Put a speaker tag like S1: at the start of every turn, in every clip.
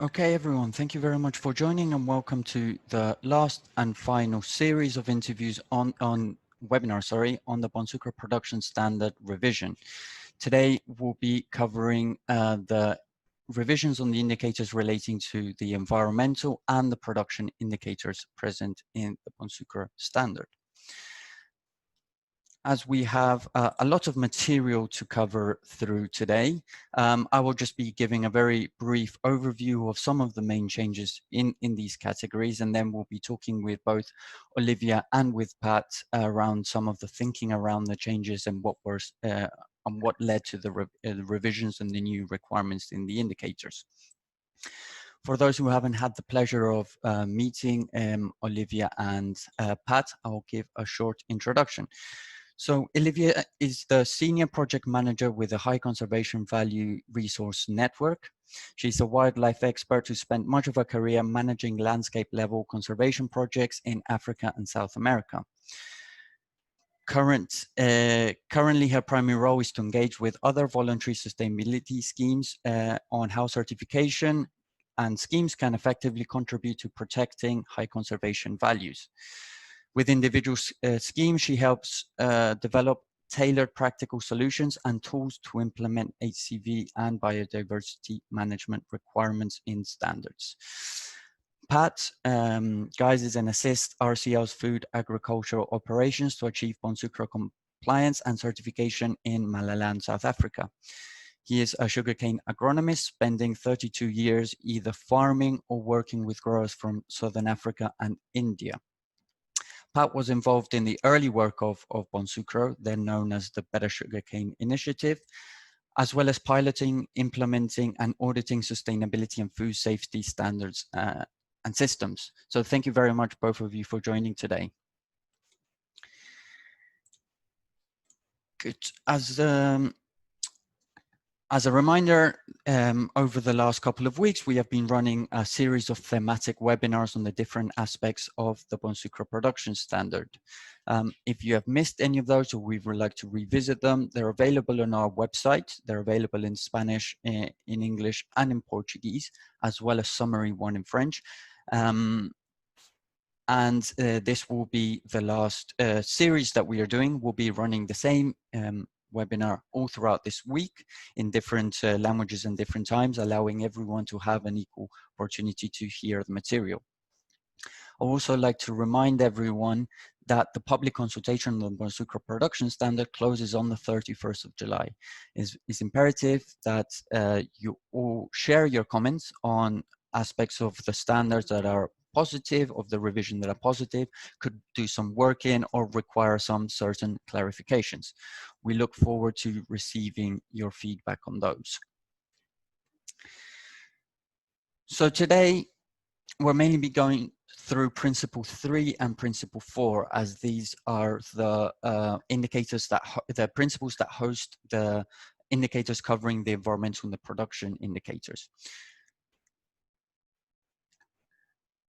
S1: Okay, everyone, thank you very much for joining and welcome to the last and final series of interviews on webinar, on the Bonsucro Production Standard revision. Today, we'll be covering the revisions on the indicators relating to the environmental and the production indicators present in the Bonsucro Standard. As we have a lot of material to cover through today, I will just be giving a very brief overview of some of the main changes in these categories, and then we'll be talking with both Olivia and with Pat around some of the thinking around the changes and what led to the revisions and the new requirements in the indicators. For those who haven't had the pleasure of meeting Olivia and Pat, I'll give a short introduction. So Olivia is the Senior Project Manager with the High Conservation Value Resource Network. She's a wildlife expert who spent much of her career managing landscape-level conservation projects in Africa and South America. Currently, her primary role is to engage with other voluntary sustainability schemes on how certification and schemes can effectively contribute to protecting high conservation values. With individual schemes, she helps develop tailored practical solutions and tools to implement HCV and biodiversity management requirements in standards. Pat guides and assists RCL's food agricultural operations to achieve Bonsucro compliance and certification in Malaland, South Africa. He is a sugarcane agronomist, spending 32 years either farming or working with growers from Southern Africa and India. Pat was involved in the early work of Bonsucro, then known as the Better Sugarcane Initiative, as well as piloting, implementing, and auditing sustainability and food safety standards and systems. So thank you very much, both of you, for joining today. Good. As a reminder, over the last couple of weeks, we have been running a series of thematic webinars on the different aspects of the Bonsucro Production Standard. If you have missed any of those or we would like to revisit them, they're available on our website. They're available in Spanish, in English, and in Portuguese, as well as summary one in French. This will be the last series that we are doing. We'll be running the same webinar all throughout this week in different languages and different times, allowing everyone to have an equal opportunity to hear the material. I would also like to remind everyone that the public consultation on the Bonsucro Production Standard closes on the 31st of July. It's imperative that you all share your comments on aspects of the standards that are positive, of the revision that are positive, could do some work in or require some certain clarifications. We look forward to receiving your feedback on those. So today, we'll mainly be going through Principle 3 and Principle 4, as these are the indicators that, the principles that host the indicators covering the environmental and the production indicators.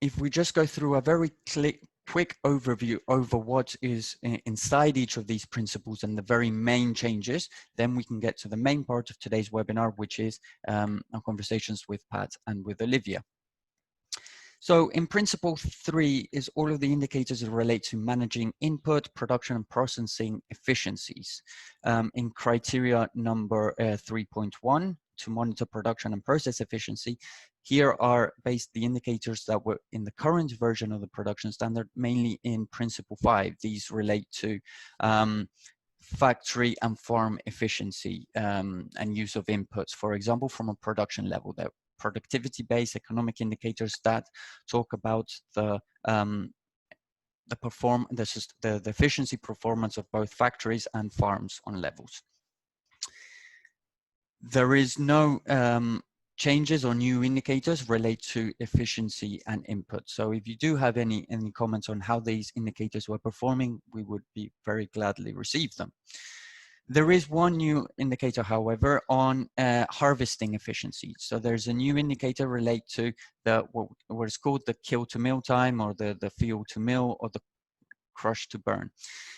S1: If we just go through a very quick overview over what is inside each of these principles and the very main changes, then we can get to the main part of today's webinar, which is our conversations with Pat and with Olivia. So in Principle 3 is all of the indicators that relate to managing input, production, and processing efficiencies. In criteria number 3.1, to monitor production and process efficiency, here are based the indicators that were in the current version of the production standard, mainly in Principle 5. These relate to factory and farm efficiency and use of inputs, for example, from a production level. They're productivity-based economic indicators that talk about the efficiency performance of both factories and farms on levels. There is no changes or new indicators relate to efficiency and input. So if you do have any comments on how these indicators were performing, we would be very gladly receive them. There is one new indicator, however, on harvesting efficiency. So there's a new indicator relate to the what is called the kill to mill time, or the field to mill, or the crush to burn.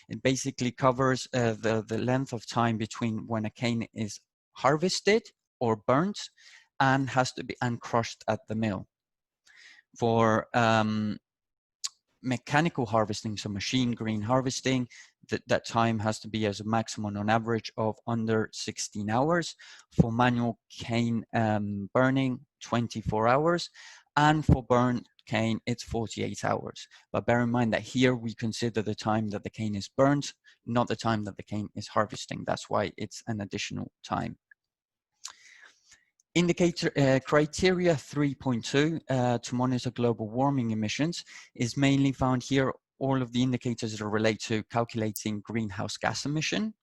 S1: It basically covers the length of time between when a cane is harvested or burnt and has to be crushed at the mill. For mechanical harvesting, so machine green harvesting, that time has to be as a maximum on average of under 16 hours. For manual cane burning, 24 hours. And for burnt cane, it's 48 hours. But bear in mind that here we consider the time that the cane is burnt, not the time that the cane is harvesting. That's why it's an additional time. Indicator criteria 3.2 to monitor global warming emissions is mainly found here. All of the indicators that relate to calculating greenhouse gas emission,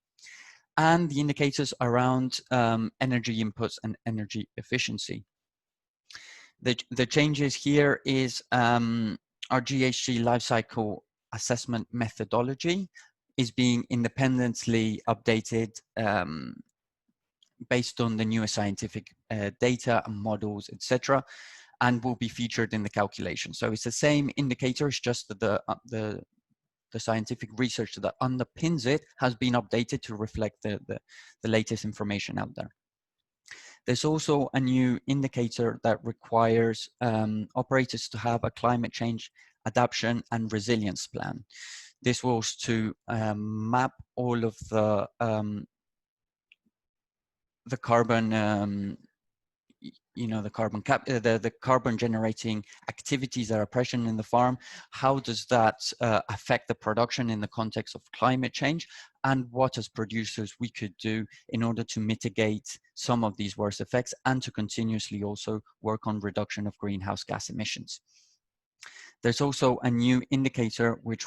S1: and the indicators around energy inputs and energy efficiency. The changes here is our GHG life cycle assessment methodology is being independently updated based on the newest scientific data and models, etc., and will be featured in the calculation. So it's the same indicator, it's just that the scientific research that underpins it has been updated to reflect the latest information out there. There's also a new indicator that requires operators to have a climate change adaptation and resilience plan. This was to map all of the carbon, the carbon generating activities that are present in the farm. How does that affect the production in the context of climate change, and what as producers we could do in order to mitigate some of these worst effects and to continuously also work on reduction of greenhouse gas emissions. There's also a new indicator which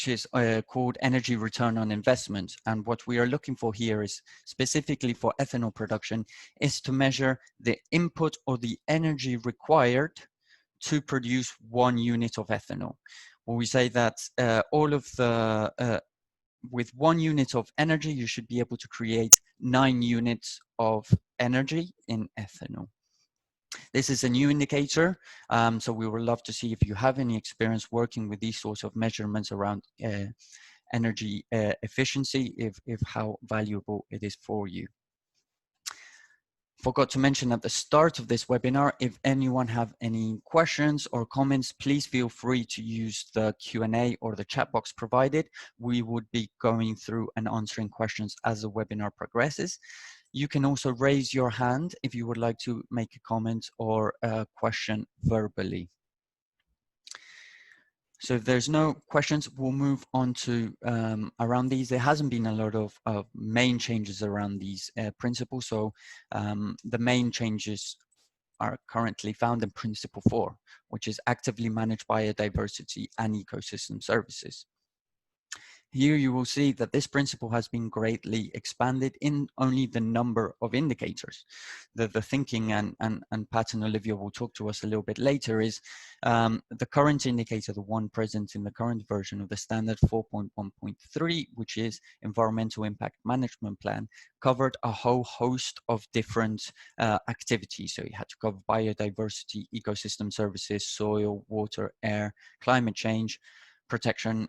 S1: is called energy return on investment. And what we are looking for here is specifically for ethanol production is to measure the input or the energy required to produce 1 unit of ethanol. Well, we say that with 1 unit of energy, you should be able to create 9 units of energy in ethanol. This is a new indicator, so we would love to see if you have any experience working with these sorts of measurements around energy efficiency, if how valuable it is for you. Forgot to mention at the start of this webinar, if anyone have any questions or comments, please feel free to use the Q&A or the chat box provided. We would be going through and answering questions as the webinar progresses. You can also raise your hand if you would like to make a comment or a question verbally. So if there's no questions, we'll move on to around these. There hasn't been a lot of main changes around these principles. So the main changes are currently found in Principle 4, which is actively manage biodiversity and ecosystem services. Here you will see that this principle has been greatly expanded in only the number of indicators. The thinking and pattern Olivia will talk to us a little bit later is the current indicator, the one present in the current version of the standard 4.1.3, which is Environmental Impact Management Plan, covered a whole host of different activities. So you had to cover biodiversity, ecosystem services, soil, water, air, climate change, protection,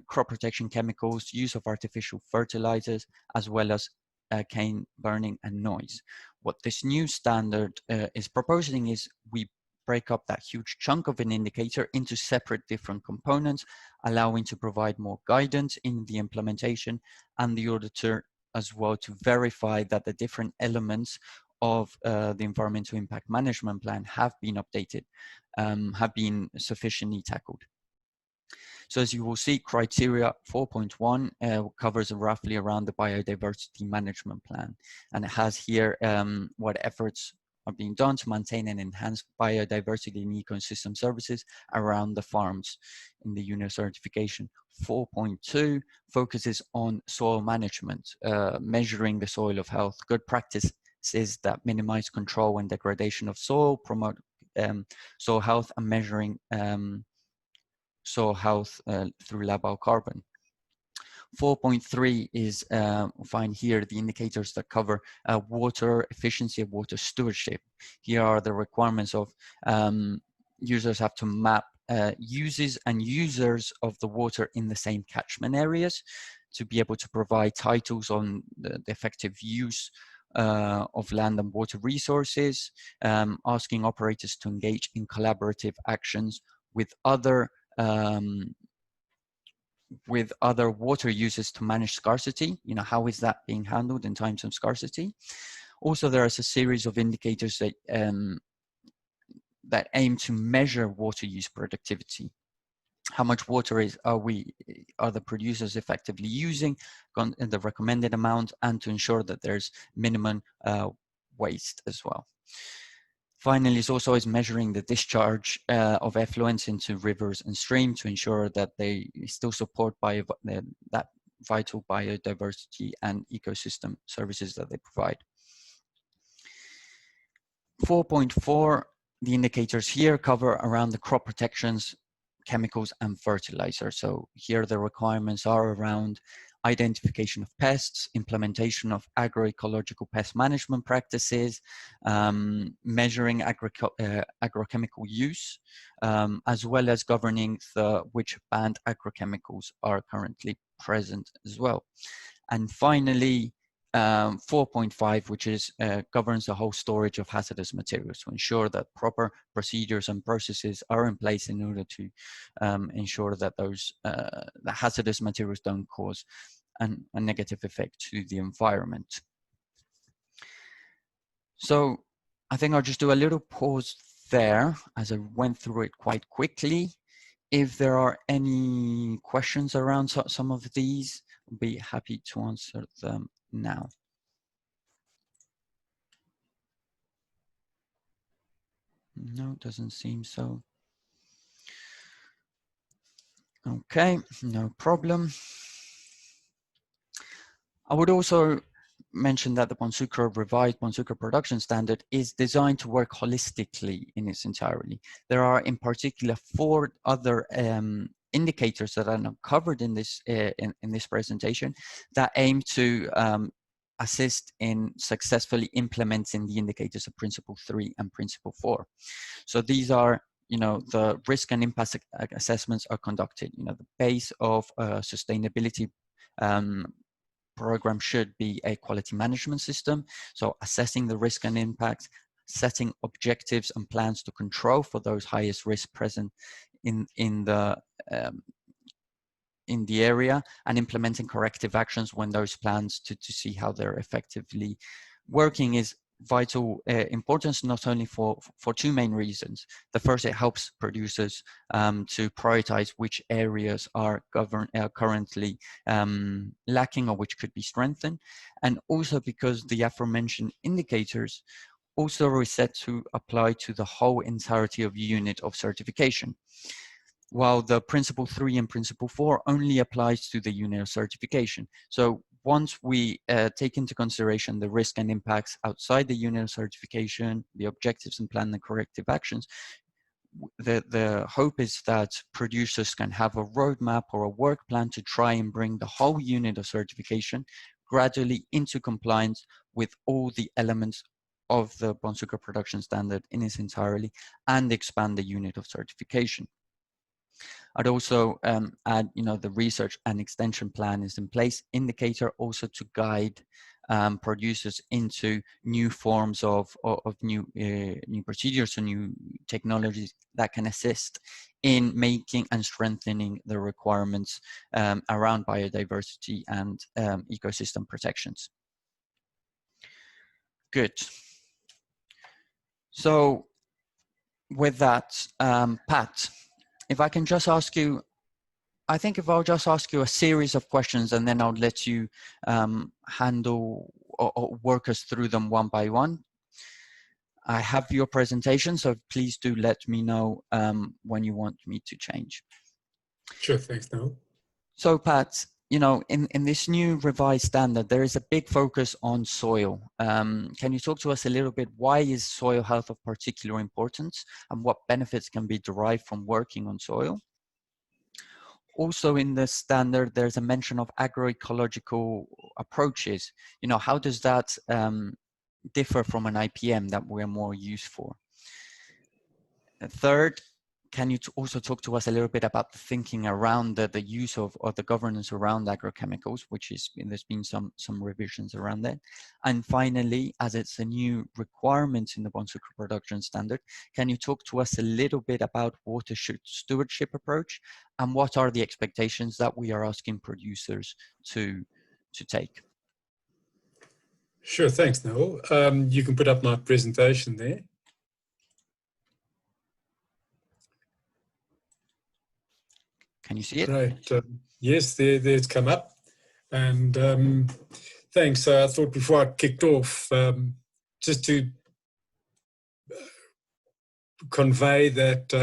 S1: crop protection chemicals, use of artificial fertilizers, as well as cane burning and noise. What this new standard is proposing is we break up that huge chunk of an indicator into separate different components, allowing to provide more guidance in the implementation and the auditor as well to verify that the different elements of the environmental impact management plan have been updated, have been sufficiently tackled. So as you will see, criteria 4.1 covers roughly around the biodiversity management plan. And it has here what efforts are being done to maintain and enhance biodiversity and ecosystem services around the farms in the UNO certification. 4.2 focuses on soil management, measuring the soil of health, good practices that minimize control and degradation of soil, promote soil health, and measuring soil health through labile carbon. 4.3 is, find here the indicators that cover water efficiency and water stewardship. Here are the requirements of users have to map uses and users of the water in the same catchment areas to be able to provide titles on the effective use of land and water resources, asking operators to engage in collaborative actions with other water users to manage scarcity. How is that being handled in times of scarcity? Also, there is a series of indicators that aim to measure water use productivity. How much water are the producers effectively using in the recommended amount, and to ensure that there's minimum waste as well. Finally, it's also is measuring the discharge of effluents into rivers and streams to ensure that they still support that vital biodiversity and ecosystem services that they provide. 4.4, the indicators here cover around the crop protections, chemicals and fertilizers. So here the requirements are around identification of pests, implementation of agro-ecological pest management practices, measuring agrochemical use, as well as governing which banned agrochemicals are currently present as well. And finally, 4.5, which is governs the whole storage of hazardous materials to ensure that proper procedures and processes are in place in order to ensure that the hazardous materials don't cause a negative effect to the environment. So I think I'll just do a little pause there as I went through it quite quickly. If there are any questions around some of these, I'll be happy to answer them now. No, doesn't seem so. Okay, no problem. I would also mention that the revised Bonsucro Production Standard is designed to work holistically in its entirety. There are in particular 4 other indicators that are not covered in this presentation that aim to assist in successfully implementing the indicators of Principle 3 and Principle 4. So these are, the risk and impact assessments are conducted. The base of sustainability program should be a quality management system. So assessing the risk and impact, setting objectives and plans to control for those highest risk present in the area, and implementing corrective actions when those plans to see how they're effectively working is vital importance, not only for 2 main reasons. The first, it helps producers to prioritize which areas are currently lacking or which could be strengthened, and also because the aforementioned indicators also are set to apply to the whole entirety of unit of certification, while the Principle 3 and Principle 4 only applies to the unit of certification. So once we take into consideration the risk and impacts outside the unit of certification, the objectives and plan the corrective actions, the hope is that producers can have a roadmap or a work plan to try and bring the whole unit of certification gradually into compliance with all the elements of the Bonsucro Production Standard in its entirety, and expand the unit of certification. I'd also add, the research and extension plan is in place indicator also to guide producers into new forms of new procedures or new technologies that can assist in making and strengthening the requirements around biodiversity and ecosystem protections. Good. So with that, Pat, if I can just ask you, I think if I'll just ask you a series of questions and then I'll let you handle or work us through them one by one. I have your presentation, so please do let me know when you want me to change.
S2: Sure, thanks, Noel.
S1: So Pat, in this new revised standard, there is a big focus on soil. Can you talk to us a little bit, why is soil health of particular importance and what benefits can be derived from working on soil? Also in the standard, there's a mention of agro-ecological approaches. How does that differ from an IPM that we're more used for? And third, can you also talk to us a little bit about the thinking around the use of or the governance around agrochemicals, which is, there's been some revisions around that. And finally, as it's a new requirement in the Bonsucro Production Standard, can you talk to us a little bit about watershed stewardship approach and what are the expectations that we are asking producers to take?
S2: Sure, thanks, Noel. You can put up my presentation there.
S1: Can you see it?
S2: Great. Yes, there it's come up. And thanks. I thought before I kicked off, just to convey that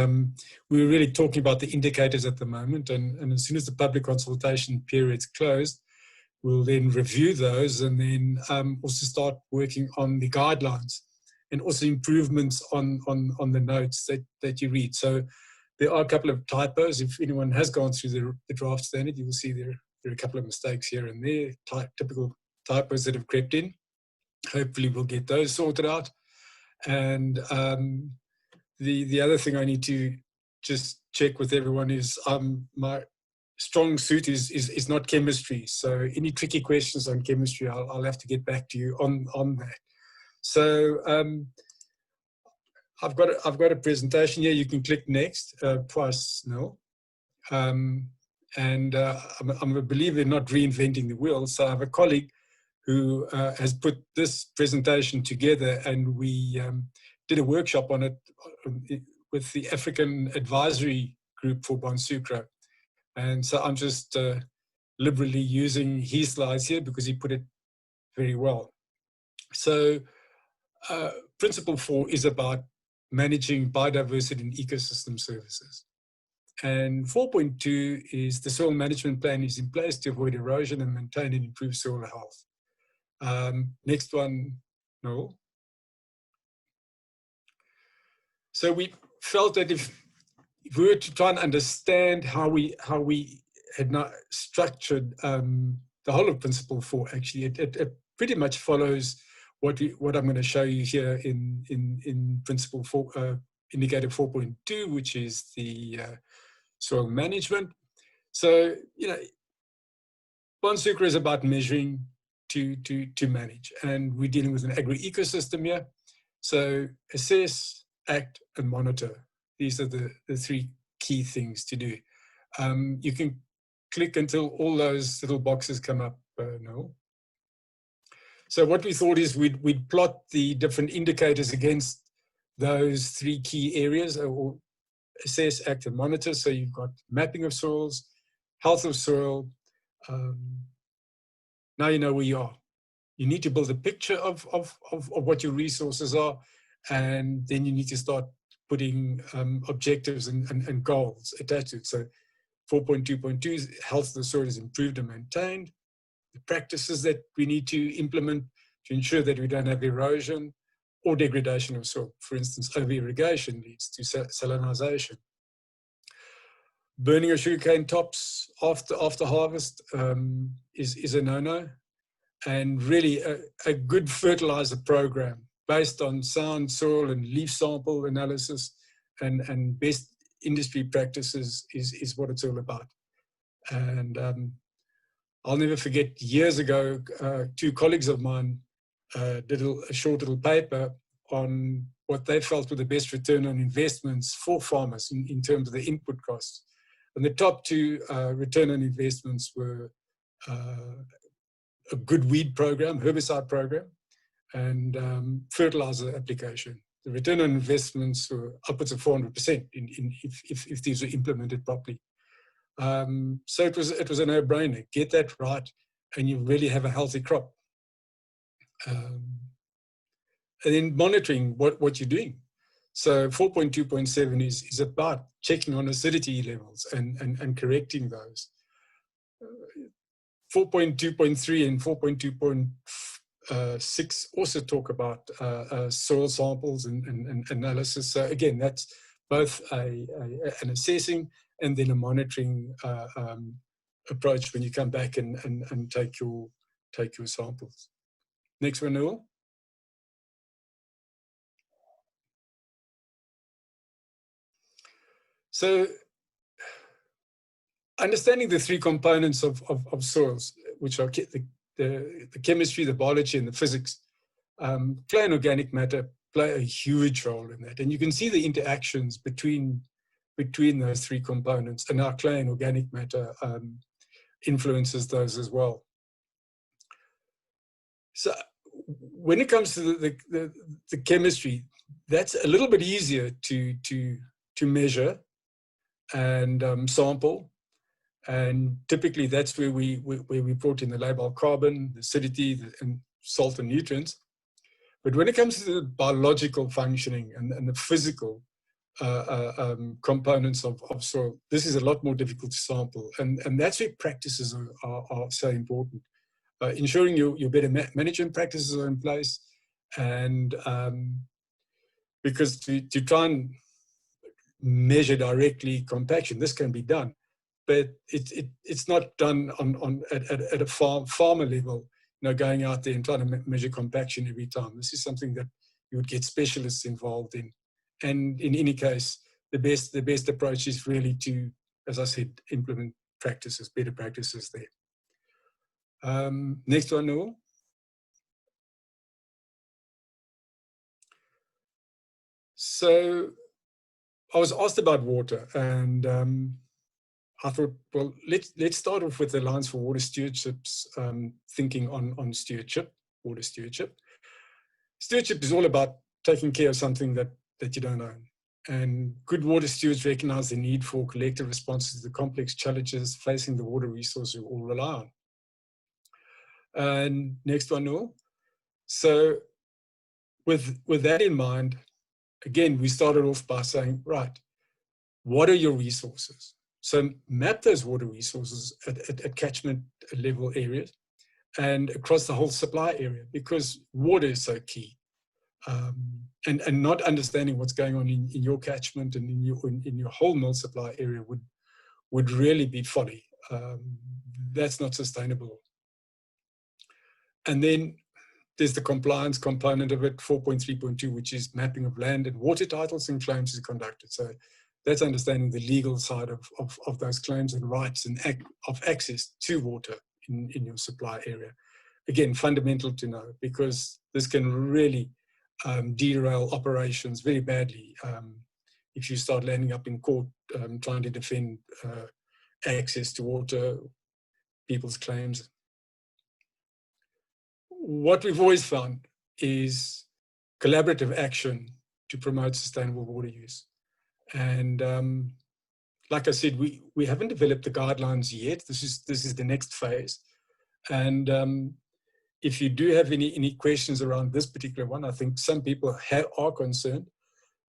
S2: we're really talking about the indicators at the moment. And as soon as the public consultation period's closed, we'll then review those and then also start working on the guidelines and also improvements on the notes that you read. So there are a couple of typos. If anyone has gone through the draft standard, you will see there are a couple of mistakes here and there, typical typos that have crept in. Hopefully we'll get those sorted out. And the other thing I need to just check with everyone is my strong suit is not chemistry. So any tricky questions on chemistry, I'll have to get back to you on that. So I've got a presentation here. You can click next twice, Noel. I'm a believer in not reinventing the wheel. So I have a colleague who has put this presentation together, and we did a workshop on it with the African Advisory Group for Bonsucro. And so I'm just liberally using his slides here because he put it very well. So principle 4 is about managing biodiversity and ecosystem services. And 4.2 is the soil management plan is in place to avoid erosion and maintain and improve soil health. Next one, Noel. So we felt that if we were to try and understand how we had not structured the whole of principle 4, actually, it pretty much follows what I'm going to show you here in principle 4, indicator 4.2, which is the soil management. So, you know, Bonsucro is about measuring to manage, and we're dealing with an agro-ecosystem here. So assess, act, and monitor. These are the 3 key things to do. You can click until all those little boxes come up, Noel. So what we thought is we'd plot the different indicators against those 3 key areas, or assess, act, and monitor. So you've got mapping of soils, health of soil. Now you know where you are. You need to build a picture of what your resources are, and then you need to start putting objectives and goals attached to it. So 4.2.2 is health of the soil is improved and maintained. The practices that we need to implement to ensure that we don't have erosion or degradation of soil. For instance, over-irrigation leads to salinization. Burning of sugarcane tops after harvest is a no-no. And really a good fertilizer program based on sound soil and leaf sample analysis and best industry practices is what it's all about. And I'll never forget, years ago, 2 colleagues of mine did a short little paper on what they felt were the best return on investments for farmers in terms of the input costs. And the top 2 return on investments were a good weed program, herbicide program, and fertilizer application. The return on investments were upwards of 400% if these were implemented properly. So it was a no-brainer. Get that right, and you really have a healthy crop. And then monitoring what you're doing. So 4.2.7 is about checking on acidity levels and correcting those. 4.2.3 and 4.2.6 also talk about soil samples and analysis. So again, that's both an assessing and then a monitoring approach when you come back and take your samples. Next one, Noel. So understanding the three components of soils, which are the chemistry, the biology, and the physics, clay and organic matter play a huge role in that. And you can see the interactions between those three components, and our clay and organic matter influences those as well. So when it comes to the chemistry, that's a little bit easier to measure and sample. And typically that's where we brought in the labile carbon, the acidity, and salt and nutrients. But when it comes to the biological functioning and the physical components of soil, this is a lot more difficult to sample. And that's where practices are so important. Ensuring your better management practices are in place, and because to try and measure directly compaction, this can be done, but it's not done at a farmer level, going out there and trying to measure compaction every time. This is something that you would get specialists involved in. And in any case, the best approach is really to, as I said, implement practices, better practices there. Next one, Noel. So I was asked about water, and I thought, well, let's start off with the Alliance for Water Stewardship's thinking on stewardship, water stewardship. Stewardship is all about taking care of something that you don't own. And good water stewards recognize the need for collective responses to the complex challenges facing the water resource we all rely on. And next one, Noel. So with that in mind, again, we started off by saying, right, what are your resources? So map those water resources at catchment level areas and across the whole supply area, because water is so key. And not understanding what's going on in your catchment and in your whole mill supply area would really be folly. That's not sustainable. And then there's the compliance component of it, 4.3.2, which is mapping of land and water titles and claims is conducted. So that's understanding the legal side of those claims and rights and of access to water in your supply area. Again, fundamental to know, because this can really derail operations very badly if you start landing up in court trying to defend access to water, people's claims. What we've always found is collaborative action to promote sustainable water use. And like I said, we haven't developed the guidelines yet. This is the next phase. And if you do have any questions around this particular one, I think some people are concerned.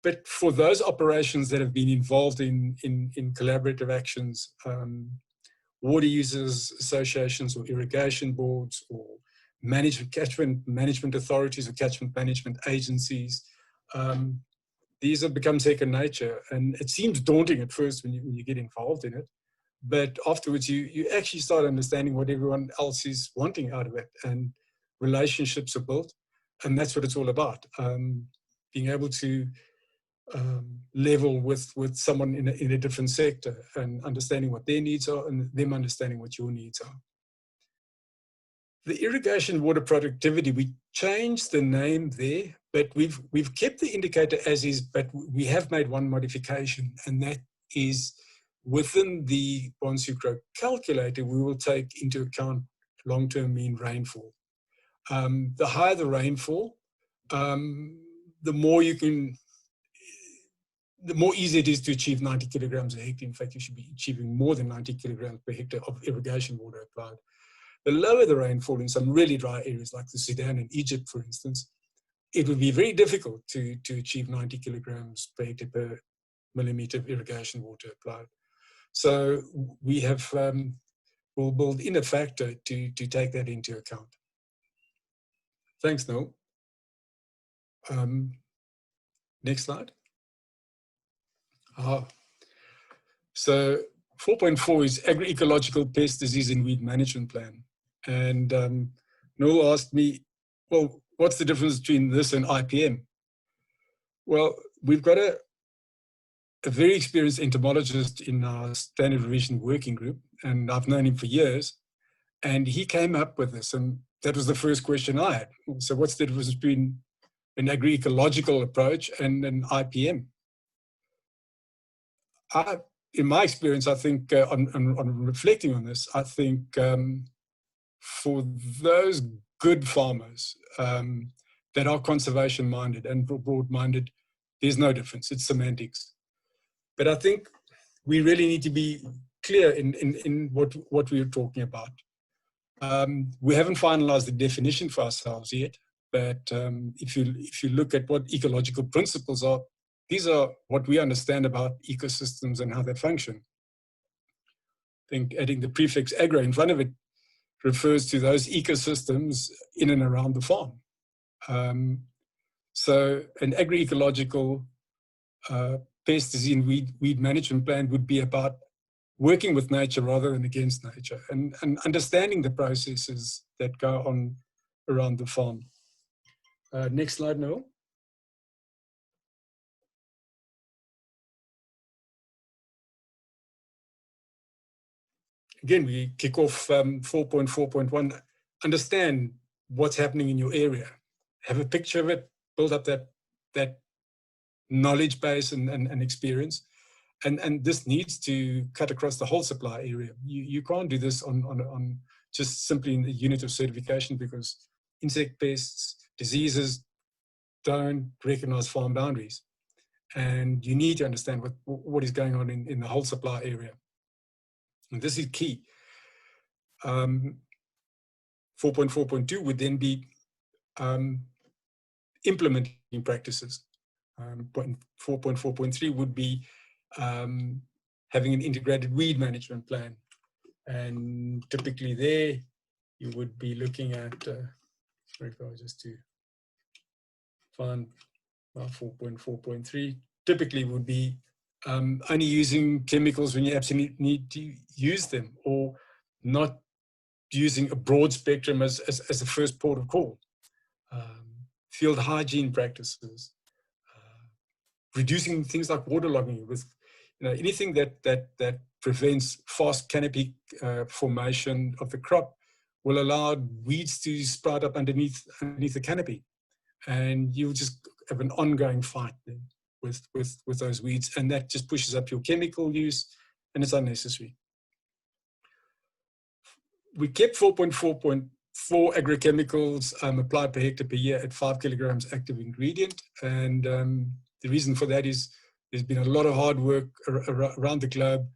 S2: But for those operations that have been involved in collaborative actions, water users associations or irrigation boards or catchment management authorities or catchment management agencies, these have become second nature. And it seems daunting at first when you get involved in it. But afterwards, you actually start understanding what everyone else is wanting out of it, and relationships are built, and that's what it's all about. Being able to level with someone in a different sector and understanding what their needs are and them understanding what your needs are. The irrigation water productivity, we changed the name there, but we've kept the indicator as is, but we have made one modification, and that is within the Bonsucro calculator, we will take into account long-term mean rainfall. The higher the rainfall, the more easy it is to achieve 90 kilograms a hectare. In fact, you should be achieving more than 90 kilograms per hectare of irrigation water applied. The lower the rainfall in some really dry areas like the Sudan and Egypt, for instance, it would be very difficult to achieve 90 kilograms per hectare per millimeter of irrigation water applied. So we have, we'll build in a factor to take that into account. Thanks, Noel. Next slide. So 4.4 is agro-ecological pest disease and weed management plan. And Noel asked me, well, what's the difference between this and IPM? Well, we've got a very experienced entomologist in our standard revision working group, and I've known him for years. And he came up with this, and that was the first question I had. So what's the difference between an agro-ecological approach and an IPM? In my experience, I think, on reflecting on this, I think for those good farmers that are conservation-minded and broad-minded, there's no difference. It's semantics. But I think we really need to be clear in what we're talking about. We haven't finalized the definition for ourselves yet, but if you look at what ecological principles are, these are what we understand about ecosystems and how they function. I think adding the prefix agro in front of it refers to those ecosystems in and around the farm. So an agro-ecological pest disease weed management plan would be about working with nature rather than against nature, and understanding the processes that go on around the farm. Next slide, Noel. Again, we kick off 4.4.1. Understand what's happening in your area. Have a picture of it, build up that knowledge base and experience. And this needs to cut across the whole supply area. You can't do this on just simply in the unit of certification, because insect pests, diseases don't recognize farm boundaries. And you need to understand what is going on in the whole supply area. And this is key. 4.4.2 would then be implementing practices. 4.4.3 would be having an integrated weed management plan. And typically there, you would be looking at, sorry if I was just to find 4.4.3, typically would be only using chemicals when you absolutely need to use them, or not using a broad spectrum as the first port of call. Field hygiene practices, reducing things like waterlogging with anything that prevents fast canopy formation of the crop will allow weeds to sprout up underneath the canopy, and you'll just have an ongoing fight then with those weeds, and that just pushes up your chemical use, and it's unnecessary. We kept 4.4.4 agrochemicals applied per hectare per year at 5 kilograms active ingredient, and the reason for that is there's been a lot of hard work around the globe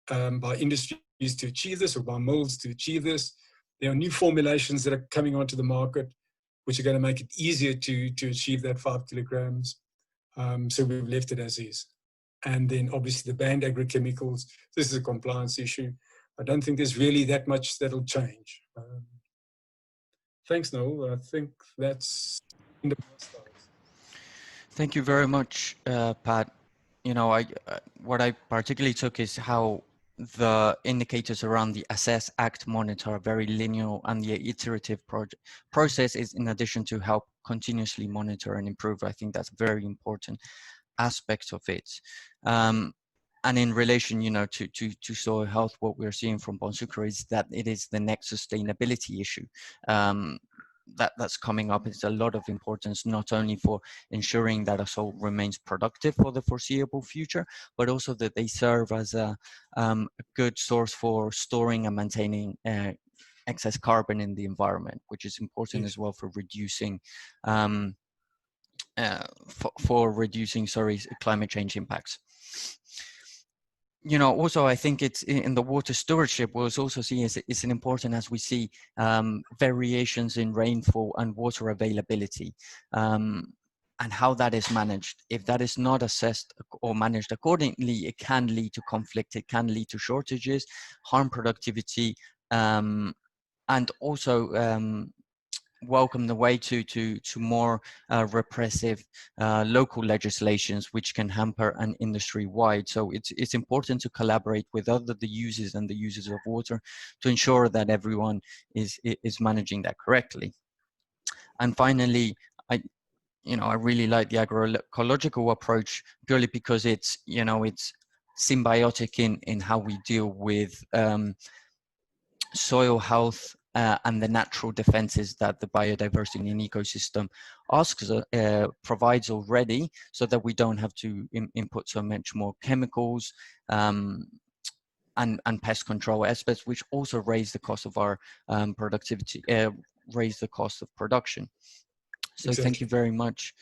S2: by industries to achieve this, or by mills to achieve this. There are new formulations that are coming onto the market, which are going to make it easier to achieve that 5 kilograms. So we've left it as is. And then obviously the banned agrochemicals, this is a compliance issue. I don't think there's really that much that'll change. Thanks, Noel. I think that's in the past.
S1: Thank you very much, Pat. What I particularly took is how the indicators around the assess, act, monitor are very linear, and the iterative process is in addition to help continuously monitor and improve. I think that's a very important aspect of it. And in relation, to soil health, what we're seeing from Bonsucro is that it is the next sustainability issue that's coming up. It's a lot of importance, not only for ensuring that a soil remains productive for the foreseeable future, but also that they serve as a good source for storing and maintaining excess carbon in the environment, which is important as well for reducing climate change impacts. Also, I think it's in the water stewardship, we'll also see it's an important as we see variations in rainfall and water availability, and how that is managed. If that is not assessed or managed accordingly, it can lead to conflict, it can lead to shortages, harm productivity, and also welcome the way to more repressive local legislations, which can hamper an industry-wide. So it's important to collaborate with the users and the users of water to ensure that everyone is managing that correctly. And finally, I really like the agro-ecological approach purely because it's, it's symbiotic in how we deal with soil health and the natural defenses that the biodiversity in an ecosystem provides already, so that we don't have to input so much more chemicals and pest control aspects, which also raise the cost of our productivity, raise the cost of production. So
S2: Exactly.
S1: Thank you very much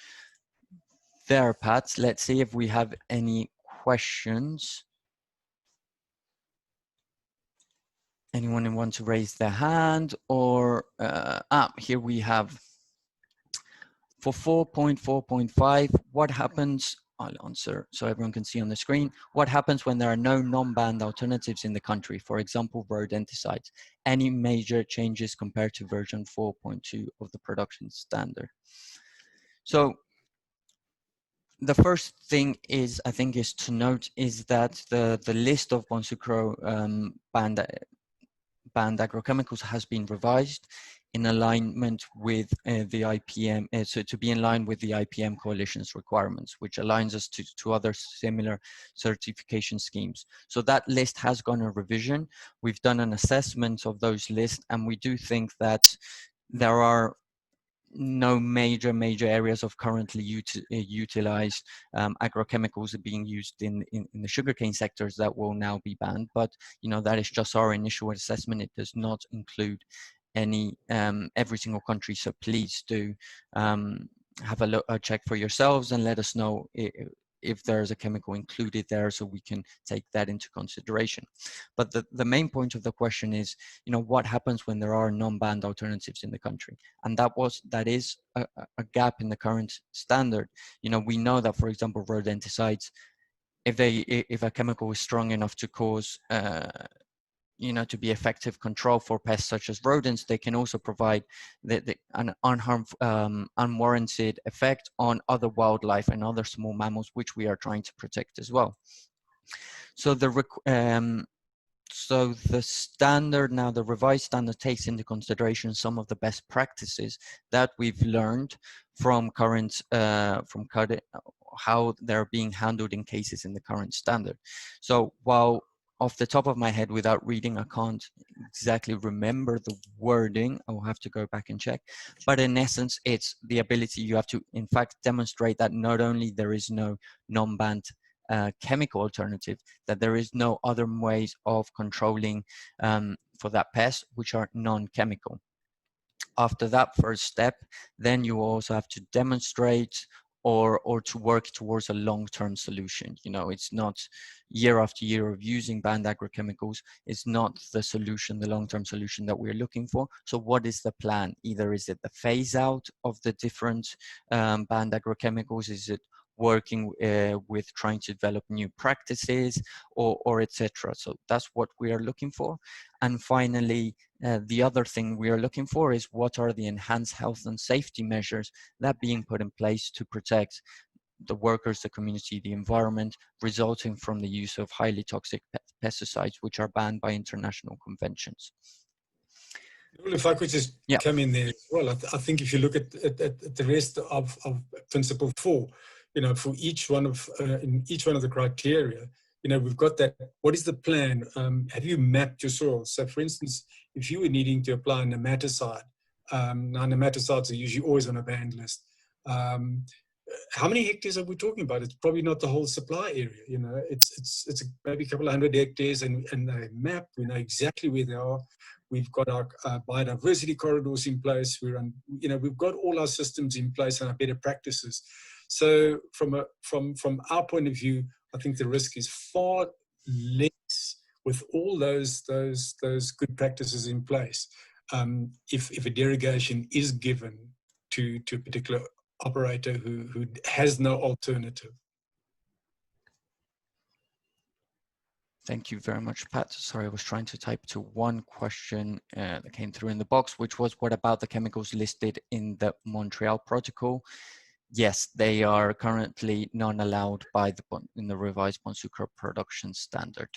S1: there, Pat. Let's see if we have any questions. Anyone want to raise their hand? Or here we have, for 4.4.5, what happens? I'll answer so everyone can see on the screen. What happens when there are no non-banned alternatives in the country? For example, rodenticides. Any major changes compared to version 4.2 of the production standard? So the first thing is, I think, is to note is that the list of Bonsucro banned agrochemicals has been revised in alignment with the IPM, so to be in line with the IPM coalition's requirements, which aligns us to other similar certification schemes. So that list has gone a revision. We've done an assessment of those lists, and we do think that there are no major areas of currently utilized agrochemicals are being used in the sugarcane sectors that will now be banned. But that is just our initial assessment. It does not include any every single country. So please do have a check for yourselves and let us know if there's a chemical included there, so we can take that into consideration. But the main point of the question is, what happens when there are non-banned alternatives in the country? And that is a gap in the current standard. We know that, for example, rodenticides, if a chemical is strong enough to cause to be effective control for pests such as rodents, they can also provide an unwarranted effect on other wildlife and other small mammals, which we are trying to protect as well. So the standard now, the revised standard, takes into consideration some of the best practices that we've learned from how they're being handled in cases in the current standard. So while off the top of my head, without reading, I can't exactly remember the wording. I will have to go back and check. But in essence, it's the ability, you have to, in fact, demonstrate that not only there is no non-banned chemical alternative, that there is no other ways of controlling for that pest which are non-chemical. After that first step, then you also have to demonstrate or to work towards a long-term solution. It's not year after year of using banned agrochemicals. It's not the solution, the long-term solution that we're looking for. So what is the plan? Either is it the phase out of the different banned agrochemicals? Is it working with trying to develop new practices or etc. So that's what we are looking for. And finally, the other thing we are looking for is what are the enhanced health and safety measures that being put in place to protect the workers, the community, the environment, resulting from the use of highly toxic pesticides, which are banned by international conventions.
S2: Well, if I could just come in there as well, I think if you look at the rest of Principle 4, for each one of in each one of the criteria, we've got that. What is the plan? Have you mapped your soil? So, for instance, if you were needing to apply a nematicide, now nematicides are usually always on a banned list. How many hectares are we talking about? It's probably not the whole supply area. It's maybe a couple of 100 hectares, and they map. We know exactly where they are. We've got our biodiversity corridors in place. We've got all our systems in place and our better practices. So from our point of view, I think the risk is far less with all those good practices in place. If a derogation is given to a particular operator who has no alternative.
S1: Thank you very much, Pat. Sorry, I was trying to type to one question that came through in the box, which was, what about the chemicals listed in the Montreal Protocol? Yes, they are currently not allowed in the revised Bonsucro Production Standard.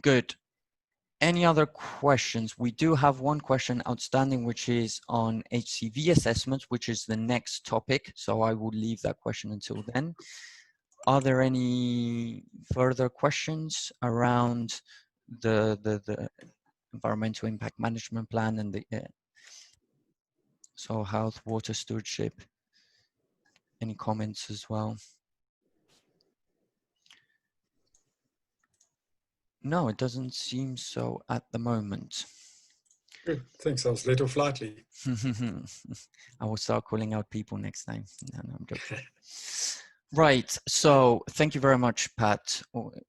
S1: Good. any other questions? We do have one question outstanding, which is on HCV assessments, which is the next topic. So I will leave that question until then. Are there any further questions around the environmental impact management plan and the soil health, water stewardship? Any comments as well? No, it doesn't seem so at the moment.
S2: Good, thanks. I was let off lightly.
S1: I will start calling out people next time. No, I'm joking. Right. So thank you very much, Pat.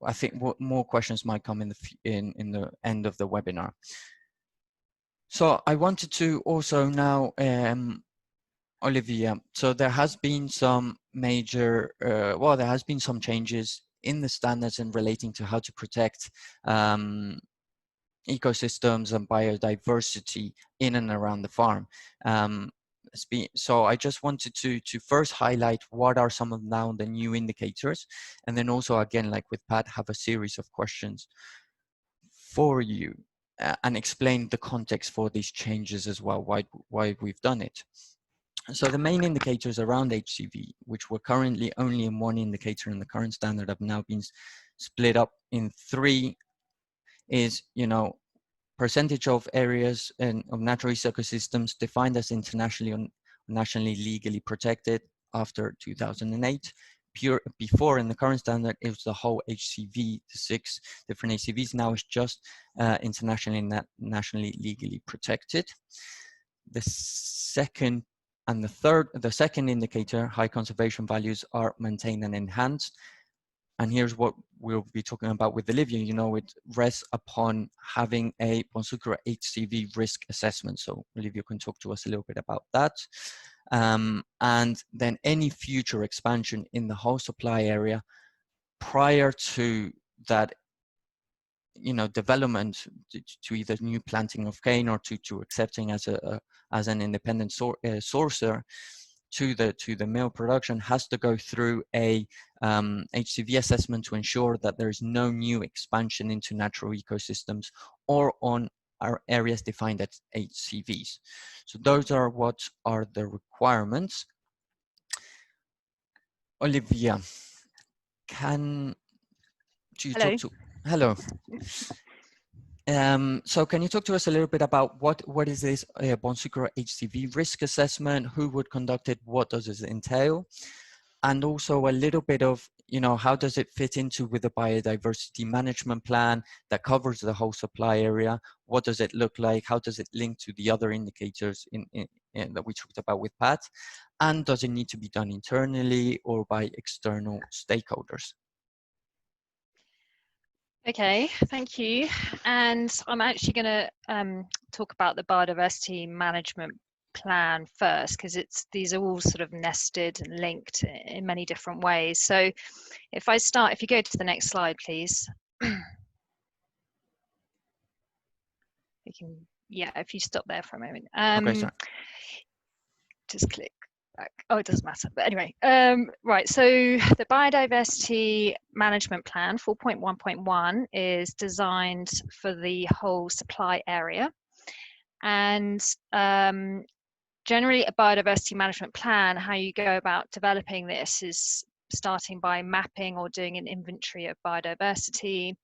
S1: I think more questions might come in the end of the webinar. So I wanted to also now, Olivia. So there has been some major, there has been some changes in the standards and relating to how to protect ecosystems and biodiversity in and around the farm. So I just wanted to first highlight what are some of now the new indicators, and then also again, like with Pat, have a series of questions for you and explain the context for these changes as well, why we've done it. So the main indicators around HCV, which were currently only in one indicator in the current standard, have now been split up in three. Is, percentage of areas and of natural ecosystems defined as internationally or nationally legally protected after 2008. Before, in the current standard, it was the whole HCV, the 6 different HCVs. Now it's just internationally and nationally legally protected. The second and the second indicator, high conservation values, are maintained and enhanced. And here's what we'll be talking about with Olivia. It rests upon having a Bonsucro HCV risk assessment. So Olivia can talk to us a little bit about that. And then any future expansion in the whole supply area prior to that, development to either new planting of cane or to accepting as an independent sourcer to the mill production, has to go through a HCV assessment to ensure that there is no new expansion into natural ecosystems or on our areas defined as HCVs. So those are what are the requirements. Olivia, can you talk to? Hello. So can you talk to us a little bit about what is this Bonsucro HCV risk assessment? Who would conduct it? What does it entail? And also a little bit of, how does it fit into with the biodiversity management plan that covers the whole supply area? What does it look like? How does it link to the other indicators that we talked about with Pat? And does it need to be done internally or by external stakeholders?
S3: Okay, thank you. And I'm actually going to talk about the biodiversity management plan first, because these are all sort of nested and linked in many different ways. So if you go to the next slide, please. If you stop there for a moment.
S1: Okay, sorry.
S3: Just click back. Oh, it doesn't matter. But anyway, right. So the biodiversity management plan 4.1.1 is designed for the whole supply area, and generally a biodiversity management plan, how you go about developing this is starting by mapping or doing an inventory of biodiversity,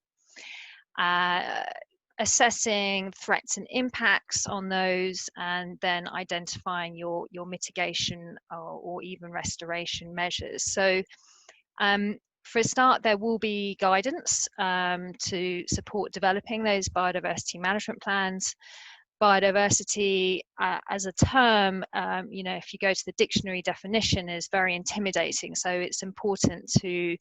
S3: assessing threats and impacts on those, and then identifying your mitigation or even restoration measures. So for a start, there will be guidance to support developing those biodiversity management plans. Biodiversity as a term, if you go to the dictionary definition, is very intimidating. So it's important to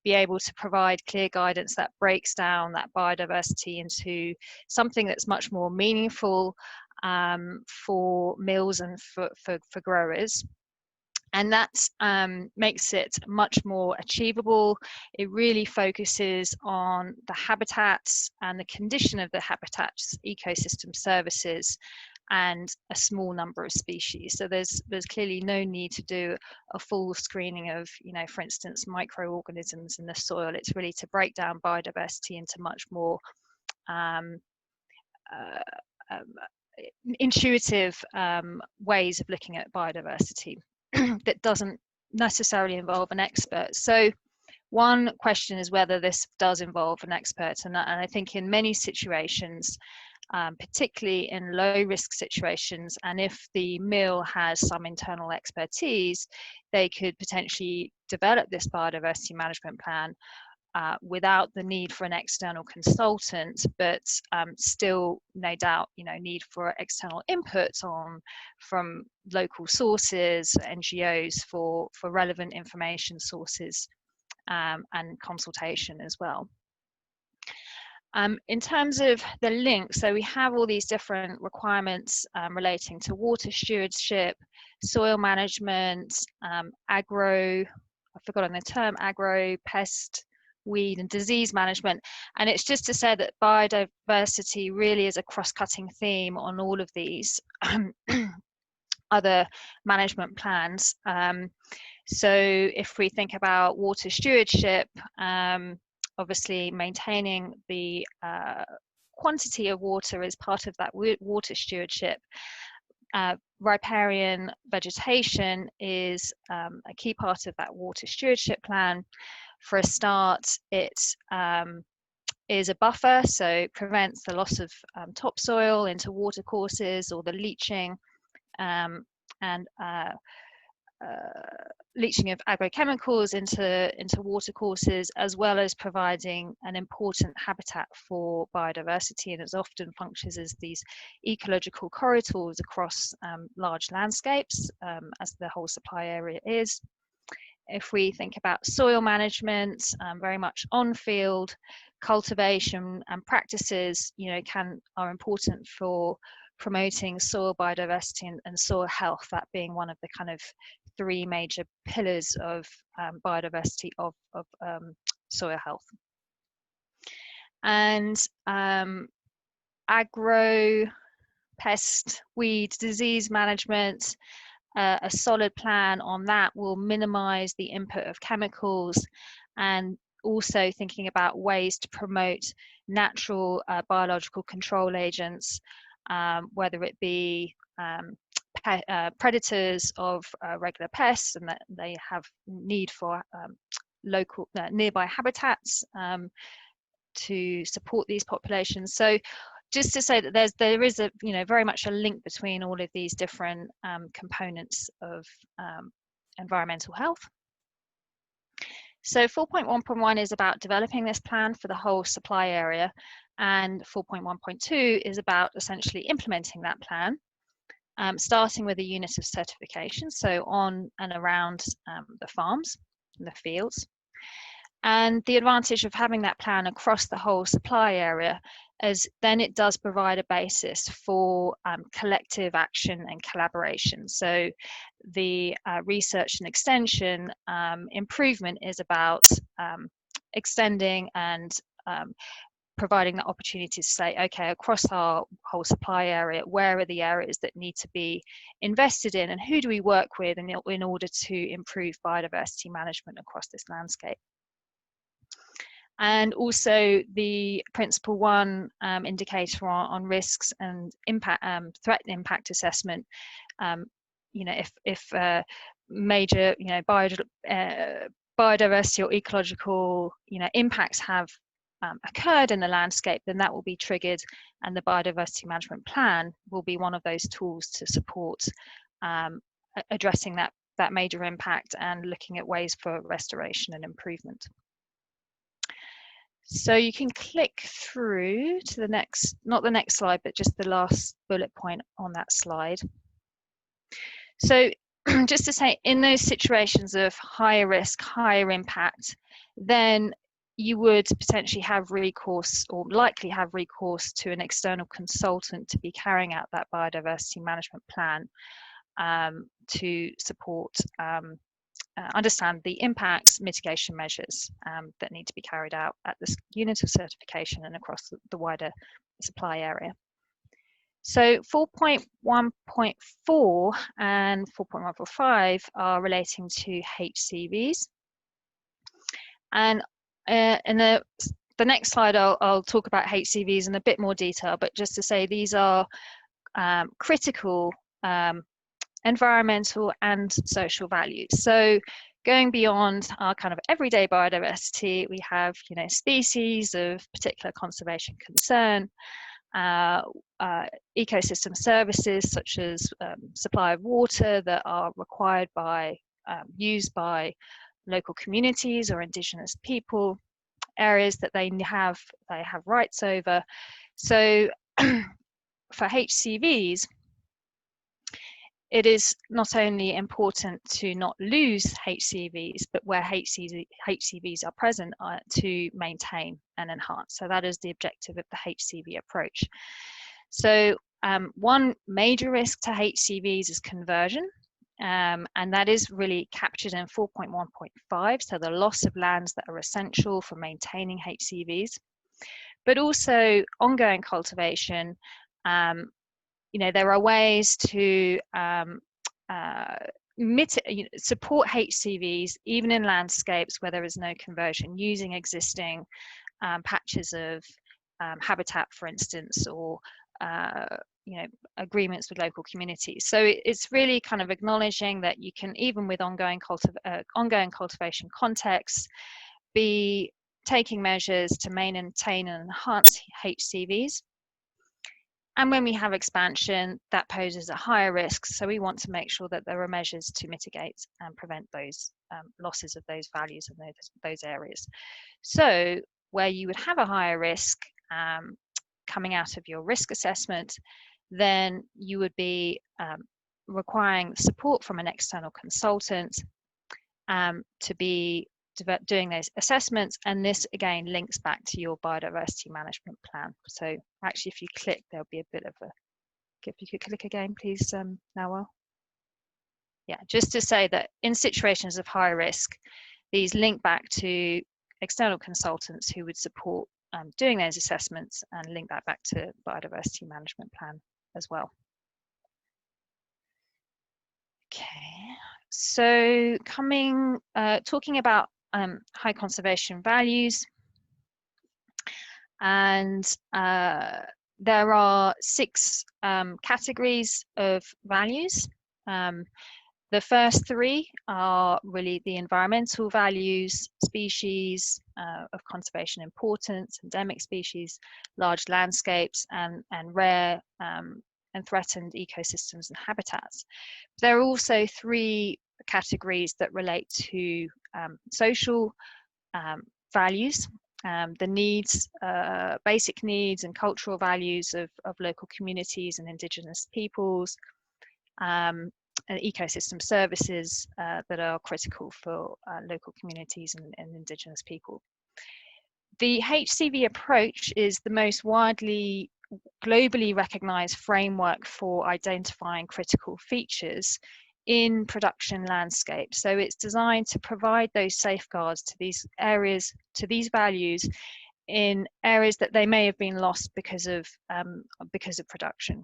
S3: be able to provide clear guidance that breaks down that biodiversity into something that's much more meaningful for mills and for growers. And that makes it much more achievable. It really focuses on the habitats and the condition of the habitats, ecosystem services, and a small number of species. So there's clearly no need to do a full screening of, for instance, microorganisms in the soil. It's really to break down biodiversity into much more intuitive ways of looking at biodiversity that doesn't necessarily involve an expert. So one question is whether this does involve an expert, and I think in many situations, particularly in low risk situations, and if the mill has some internal expertise, they could potentially develop this biodiversity management plan without the need for an external consultant, but still, no doubt, need for external input from local sources, NGOs for relevant information sources, and consultation as well. In terms of the link, so we have all these different requirements relating to water stewardship, soil management, I've forgotten the term, pest, weed and disease management. And it's just to say that biodiversity really is a cross-cutting theme on all of these other management plans. So if we think about water stewardship, obviously maintaining the quantity of water is part of that water stewardship. Riparian vegetation is a key part of that water stewardship plan. For a start, it is a buffer, so prevents the loss of topsoil into watercourses or the leaching and leaching of agrochemicals into watercourses, as well as providing an important habitat for biodiversity, and it often functions as these ecological corridors across large landscapes, as the whole supply area is. If we think about soil management, very much on-field cultivation and practices, are important for promoting soil biodiversity and soil health, that being one of the kind of three major pillars of biodiversity of soil health. And agro, pest, weed, disease management, a solid plan on that will minimize the input of chemicals, and also thinking about ways to promote natural biological control agents, whether it be predators of regular pests, and that they have need for local nearby habitats to support these populations. So just to say that there is a very much a link between all of these different components of environmental health. So 4.1.1 is about developing this plan for the whole supply area, and 4.1.2 is about essentially implementing that plan, starting with a unit of certification, so on and around the farms and the fields. And the advantage of having that plan across the whole supply area is then it does provide a basis for collective action and collaboration. So the research and extension improvement is about extending and providing the opportunity to say, okay, across our whole supply area, where are the areas that need to be invested in, and who do we work with in order to improve biodiversity management across this landscape? And also the principle 1 indicator on risks and impact, threat impact assessment. If major biodiversity or ecological impacts have occurred in the landscape, then that will be triggered, and the biodiversity management plan will be one of those tools to support addressing that major impact and looking at ways for restoration and improvement. So you can click through to the next, not the next slide, but just the last bullet point on that slide. So just to say, in those situations of higher risk, higher impact, then you would potentially have recourse, or likely have recourse, to an external consultant to be carrying out that biodiversity management plan to support understand the impacts, mitigation measures that need to be carried out at this unit of certification and across the wider supply area. So 4.1.4 and 4.1.5 are relating to HCVs. And in the the next slide, I'll talk about HCVs in a bit more detail, but just to say these are critical environmental and social values. So going beyond our kind of everyday biodiversity, we have, you know, species of particular conservation concern, ecosystem services such as supply of water that are required by, used by local communities or indigenous people, areas that they have rights over. So for HCVs, it is not only important to not lose HCVs, but where HCVs are present to maintain and enhance. So that is the objective of the HCV approach. So one major risk to HCVs is conversion, and that is really captured in 4.1.5, so the loss of lands that are essential for maintaining HCVs, but also ongoing cultivation. You know, there are ways to support HCVs even in landscapes where there is no conversion, using existing patches of habitat, for instance, or you know, agreements with local communities. So it's really kind of acknowledging that you can, even with ongoing cultivation contexts, be taking measures to maintain and enhance HCVs. And when we have expansion, that poses a higher risk. So we want to make sure that there are measures to mitigate and prevent those losses of those values in those areas. So where you would have a higher risk coming out of your risk assessment, then you would be requiring support from an external consultant to be doing those assessments, and this again links back to your biodiversity management plan. So actually, if you click, there'll be a bit of a, if you could click again, please, Nawal. Yeah, just to say that in situations of high risk, these link back to external consultants who would support doing those assessments, and link that back to biodiversity management plan as well. Okay, so talking about high conservation values, and there are 6 categories of values. The first 3 are really the environmental values: species of conservation importance, endemic species, large landscapes, and rare and threatened ecosystems and habitats. There are also 3 categories that relate to social values, the needs, basic needs and cultural values of local communities and indigenous peoples, and ecosystem services that are critical for local communities and indigenous people. The HCV approach is the most widely globally recognized framework for identifying critical features in production landscapes. So it's designed to provide those safeguards to these areas, to these values, in areas that they may have been lost because of production.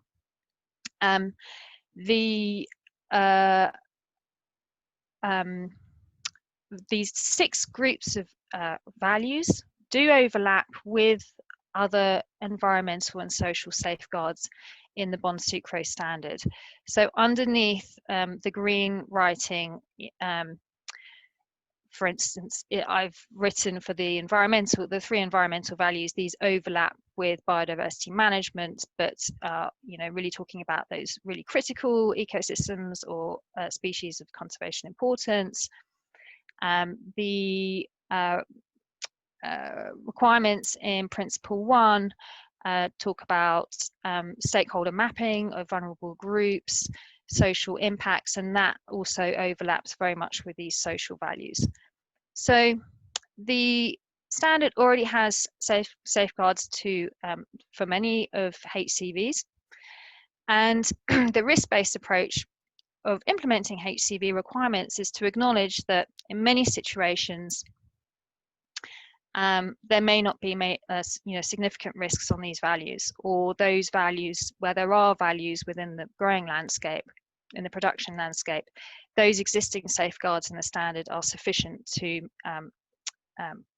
S3: These 6 groups of values do overlap with other environmental and social safeguards in the Bonsucro Standard. So underneath the green writing, for instance, I've written for the 3 environmental values, these overlap with biodiversity management, but you know, really talking about those really critical ecosystems or species of conservation importance. The requirements in Principle 1 talk about stakeholder mapping of vulnerable groups, social impacts, and that also overlaps very much with these social values. So the standard already has safeguards for many of HCVs, and the risk-based approach of implementing HCV requirements is to acknowledge that in many situations there may not be you know, significant risks on these values, or those values where there are values within the growing landscape, in the production landscape, those existing safeguards in the standard are sufficient to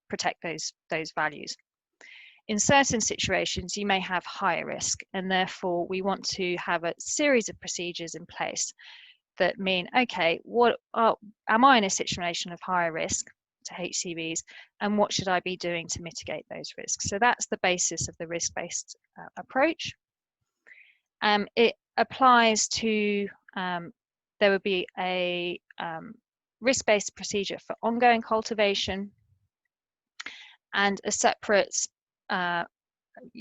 S3: protect those values. in certain situations, you may have higher risk, and therefore we want to have a series of procedures in place that mean, okay, am I in a situation of higher risk to HCVs, and what should I be doing to mitigate those risks? So that's the basis of the risk-based approach. It applies to, there would be a risk-based procedure for ongoing cultivation and a separate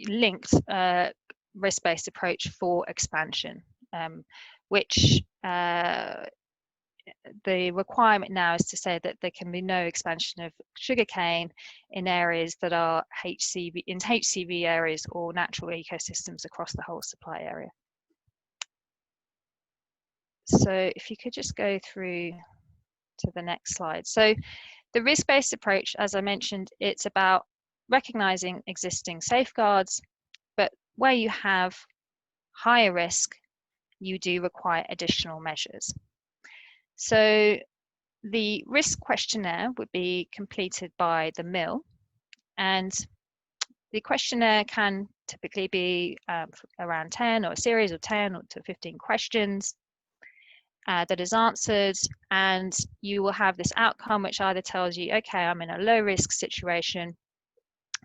S3: linked risk-based approach for expansion, which the requirement now is to say that there can be no expansion of sugarcane in areas that are HCV areas or natural ecosystems across the whole supply area. So if you could just go through to the next slide. So the risk-based approach, as I mentioned, it's about recognizing existing safeguards, but where you have higher risk, you do require additional measures. So the risk questionnaire would be completed by the mill, and the questionnaire can typically be around 10 or a series of 10 to 15 questions that is answered, and you will have this outcome which either tells you, okay, I'm in a low risk situation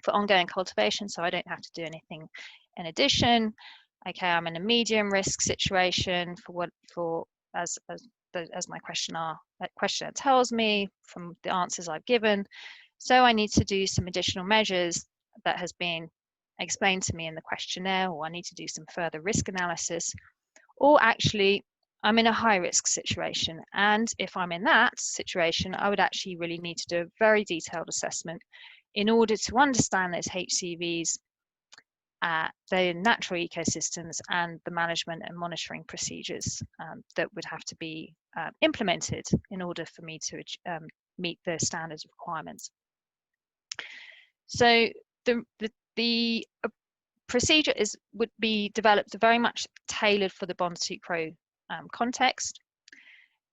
S3: for ongoing cultivation, so I don't have to do anything in addition. Okay, I'm in a medium risk situation as my questionnaire tells me from the answers I've given. So I need to do some additional measures that has been explained to me in the questionnaire, or I need to do some further risk analysis, or actually I'm in a high risk situation. And if I'm in that situation, I would actually really need to do a very detailed assessment in order to understand those HCVs, the natural ecosystems, and the management and monitoring procedures that would have to be implemented in order for me to meet the standards requirements. So the procedure would be developed very much tailored for the Bonsucro context,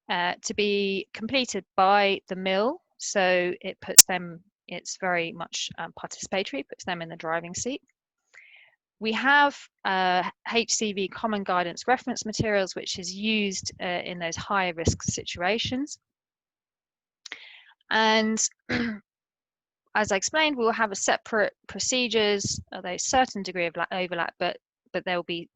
S3: to be completed by the mill. So it's very much participatory, puts them in the driving seat. We have HCV common guidance reference materials, which is used in those higher risk situations. And as I explained, we will have a separate procedures, although certain degree of overlap, but there will be,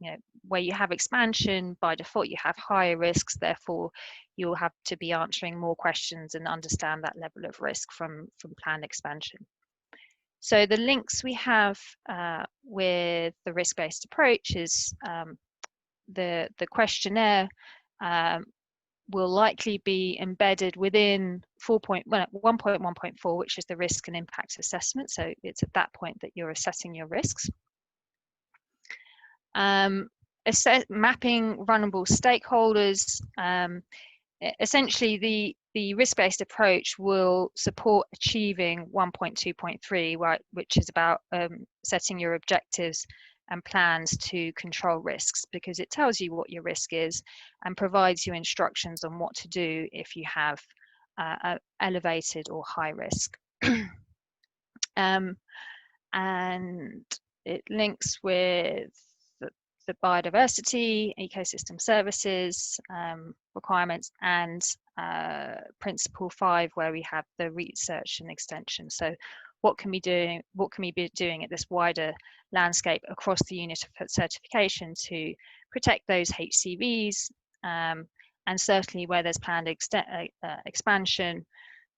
S3: where you have expansion, by default you have higher risks, therefore you'll have to be answering more questions and understand that level of risk from planned expansion. So the links we have with the risk-based approach is the questionnaire will likely be embedded within 1.1.4, which is the risk and impact assessment. So it's at that point that you're assessing your risks. Mapping vulnerable stakeholders. Essentially, the risk-based approach will support achieving 1.2.3, which is about setting your objectives and plans to control risks, because it tells you what your risk is and provides you instructions on what to do if you have elevated or high risk. And it links with the biodiversity, ecosystem services requirements, and principle 5, where we have the research and extension. So what can we be doing at this wider landscape across the unit of certification to protect those HCVs, and certainly where there's planned expansion,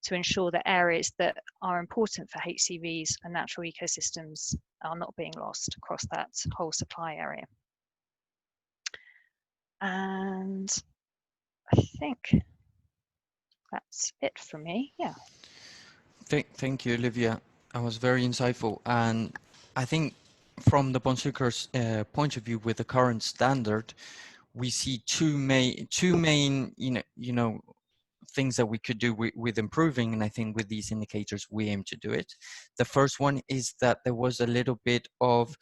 S3: to ensure that areas that are important for HCVs and natural ecosystems are not being lost across that whole supply area. And I think that's it for me. Yeah.
S1: Thank you, Olivia. That was very insightful. And I think from the Bonsucro's point of view, with the current standard, we see two main things that we could do with improving, and I think with these indicators we aim to do it. The first one is that there was a little bit of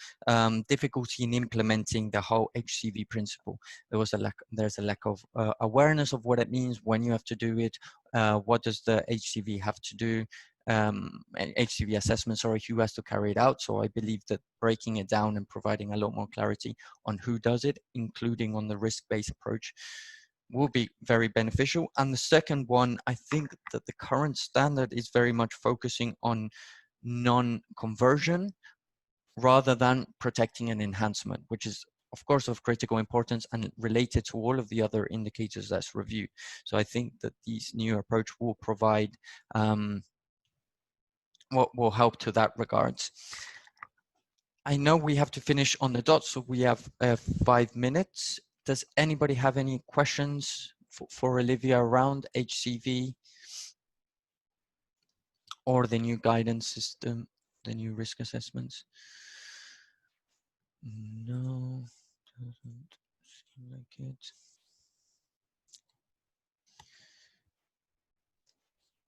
S1: difficulty in implementing the whole HCV principle. There's a lack of awareness of what it means, when you have to do it, what does the HCV have to do, HCV assessments, or who has to carry it out. So I believe that breaking it down and providing a lot more clarity on who does it, including on the risk-based approach, will be very beneficial. And the second one, I think that the current standard is very much focusing on non-conversion rather than protecting an enhancement, which is of course of critical importance and related to all of the other indicators that's reviewed. So I think that this new approach will provide what will help to that regards. I know we have to finish on the dot, so we have 5 minutes. Does anybody have any questions for Olivia around HCV or the new guidance system, the new risk assessments? No, doesn't seem like it.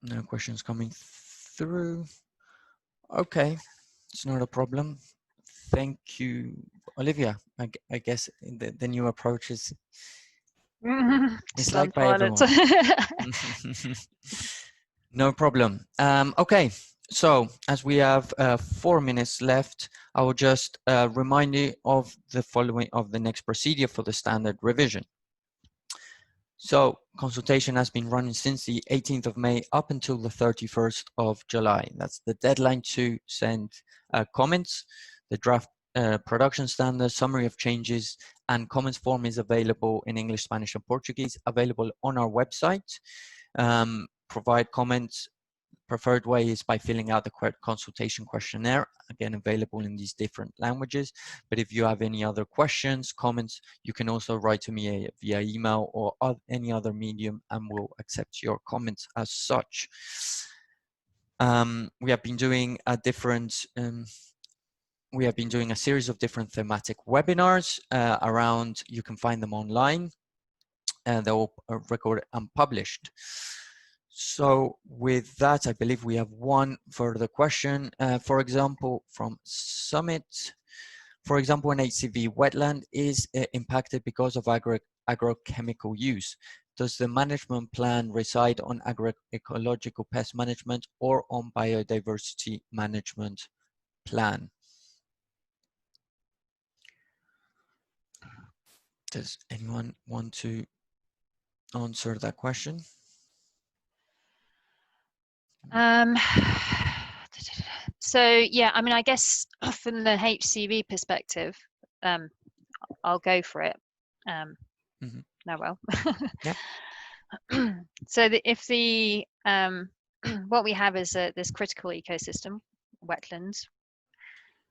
S1: No questions coming through. Okay, it's not a problem. Thank you, Olivia. I guess the new approach is
S3: Stunt
S1: liked by
S3: pilot.
S1: everyone. No problem. Okay, so as we have 4 minutes left, I will just remind you of the next procedure for the standard revision. So consultation has been running since the 18th of May up until the 31st of July. That's the deadline to send comments. The draft production standard, summary of changes, and comments form is available in English, Spanish, and Portuguese, available on our website. Provide comments. Preferred way is by filling out the consultation questionnaire, again available in these different languages. But if you have any other questions, comments, you can also write to me via email or any other medium, and we'll accept your comments as such. We have been doing a series of different thematic webinars around. You can find them online, and they're all recorded and published. So with that, I believe we have one further question. For example, from Summit, for example, an HCV wetland is impacted because of agrochemical use. Does the management plan reside on agro-ecological pest management or on biodiversity management plan? Does anyone want to answer that question?
S3: So yeah, I mean, I guess from the HCV perspective, I'll go for it. No, well.
S1: Yeah.
S3: So if the what we have is this critical ecosystem, wetlands,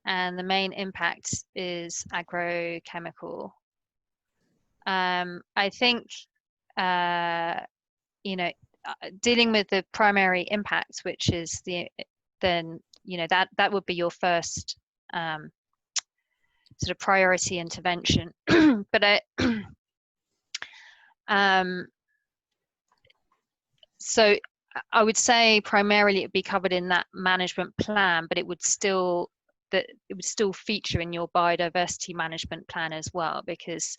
S3: and the main impact is agrochemical. I think you know, dealing with the primary impacts, which is then that would be your first sort of priority intervention. But so I would say primarily it would be covered in that management plan, but it would still feature in your biodiversity management plan as well, because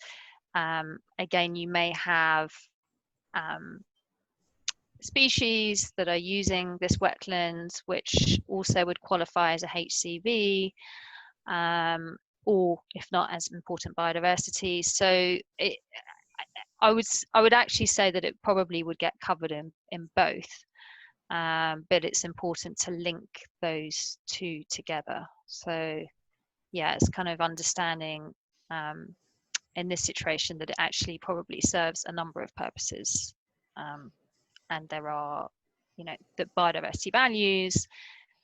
S3: again, you may have species that are using this wetlands, which also would qualify as a HCV, or if not, as important biodiversity. So I would actually say that it probably would get covered in both, but it's important to link those two together. So yeah, it's kind of understanding in this situation that it actually probably serves a number of purposes. And there are, the biodiversity values,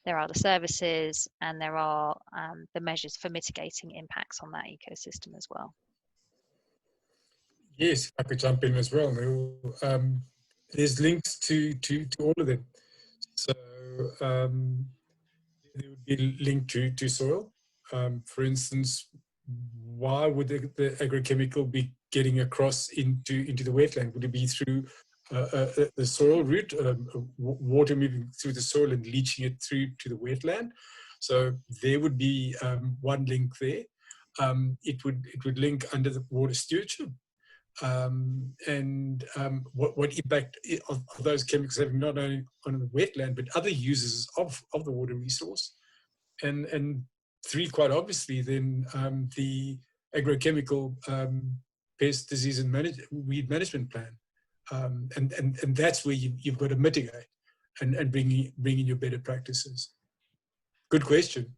S3: there are the services, and there are the measures for mitigating impacts on that ecosystem as well.
S2: Yes, if I could jump in as well. There's links to all of them. So there would be linked to soil. For instance, why would the agrochemical be getting across into the wetland? Would it be through the soil route, water moving through the soil and leaching it through to the wetland? So there would be one link there. It would link under the water stewardship. and what impact of those chemicals having not only on the wetland but other users of the water resource, and three, quite obviously, then the agrochemical pest, disease, and weed management plan, and that's where you've got to mitigate and bring in your better practices. Good question.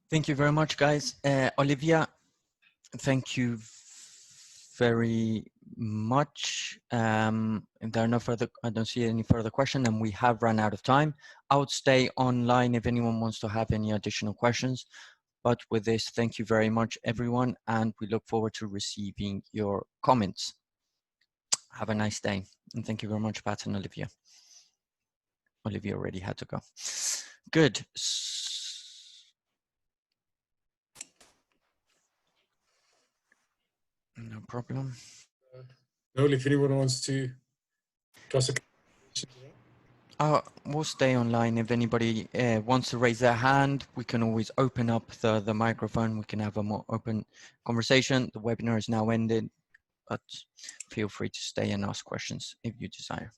S1: Thank you very much, guys. Olivia, thank you very much. If there are no further, I don't see any further questions, and we have run out of time. I would stay online if anyone wants to have any additional questions. But with this, thank you very much, everyone, and we look forward to receiving your comments. Have a nice day, and thank you very much, Pat and Olivia. Olivia already had to go. Good. No problem.
S2: Noel, if anyone wants to toss a question.
S1: We'll stay online. If anybody wants to raise their hand, we can always open up the microphone. We can have a more open conversation. The webinar is now ended, but feel free to stay and ask questions if you desire.